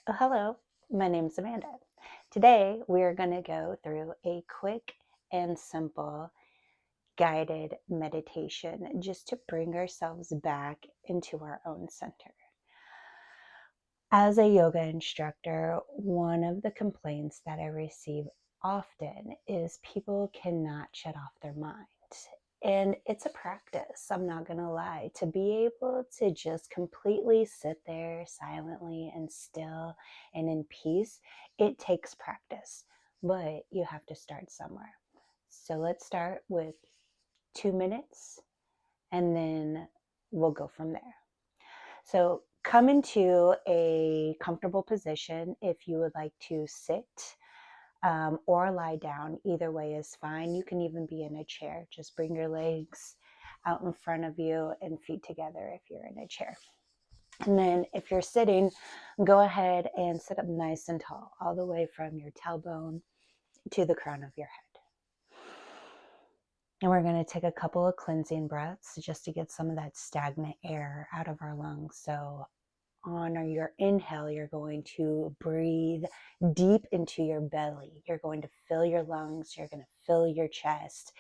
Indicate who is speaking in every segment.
Speaker 1: Oh, hello, my name's Amanda. Today we're going to go through a quick and simple guided meditation just to bring ourselves back into our own center. As a yoga instructor, one of the complaints that I receive often is people cannot shut off their mind. And it's a practice, I'm not going to lie. To be able to just completely sit there silently and still and in peace, it takes practice, but you have to start somewhere. So let's start with 2 minutes and then we'll go from there. So come into a comfortable position if you would like to sit or lie down. Either way is fine. You can even be in a chair. Just bring your legs out in front of you and feet together if you're in a chair. And then if you're sitting, go ahead and sit up nice and tall, all the way from your tailbone to the crown of your head. And we're going to take a couple of cleansing breaths just to get some of that stagnant air out of our lungs. So on your inhale, you're going to breathe deep into your belly. You're going to fill your lungs. You're going to fill your chest.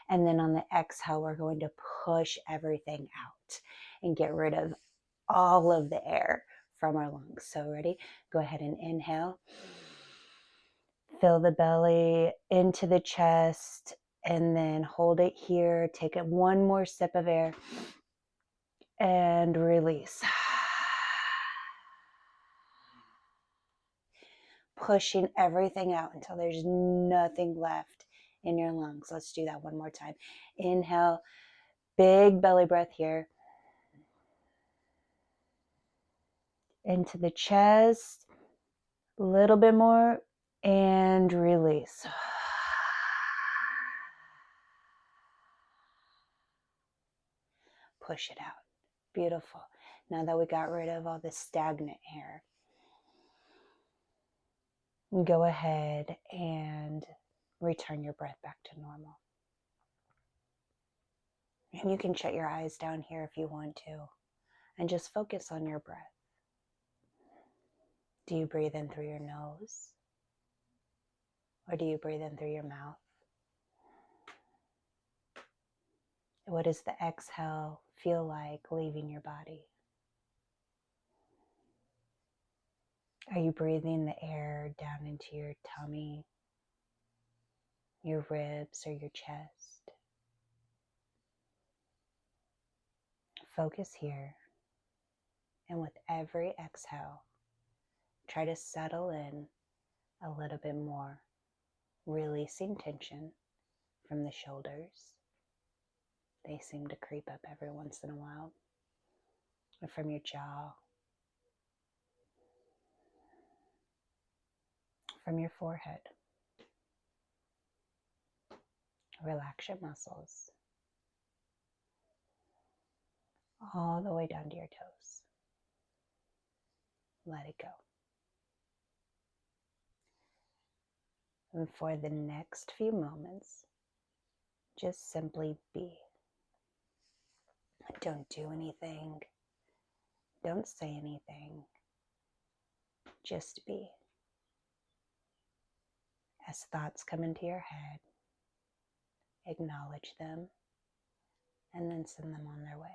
Speaker 1: And then on the exhale, we're going to push everything out and get rid of all of the air from our lungs. So ready? Go ahead and inhale. Fill the belly into the chest and then hold it here. Take it one more sip of air and release. Pushing everything out until there's nothing left in your lungs. Let's do that one more time. Inhale, big belly breath here. Into the chest, a little bit more, and release. Push it out. Beautiful. Now that we got rid of all the stagnant air, go ahead and return your breath back to normal. And you can shut your eyes down here if you want to, and just focus on your breath. Do you breathe in through your nose? Or do you breathe in through your mouth? What does the exhale feel like leaving your body? Are you breathing the air down into your tummy, your ribs, or your chest? Focus here, and with every exhale, try to settle in a little bit more, releasing tension from the shoulders. They seem to creep up every once in a while, or from your jaw, from your forehead. Relax your muscles all the way down to your toes. Let it go. And for the next few moments, just simply be. Don't do anything. Don't say anything. Just be. As thoughts come into your head, acknowledge them and then send them on their way.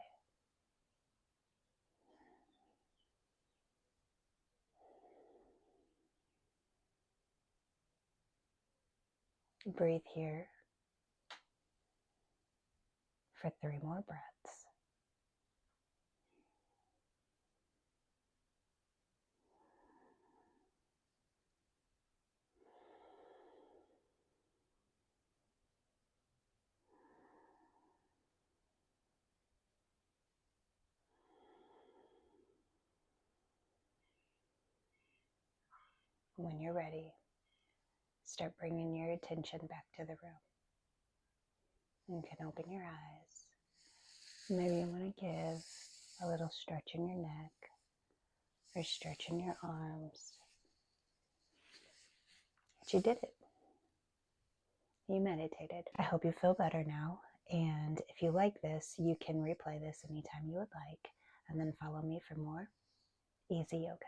Speaker 1: Breathe here for 3 more breaths. When you're ready, start bringing your attention back to the room. You can open your eyes. Maybe you want to give a little stretch in your neck or stretch in your arms. But you did it. You meditated. I hope you feel better now. And if you like this, you can replay this anytime you would like. And then follow me for more easy yoga.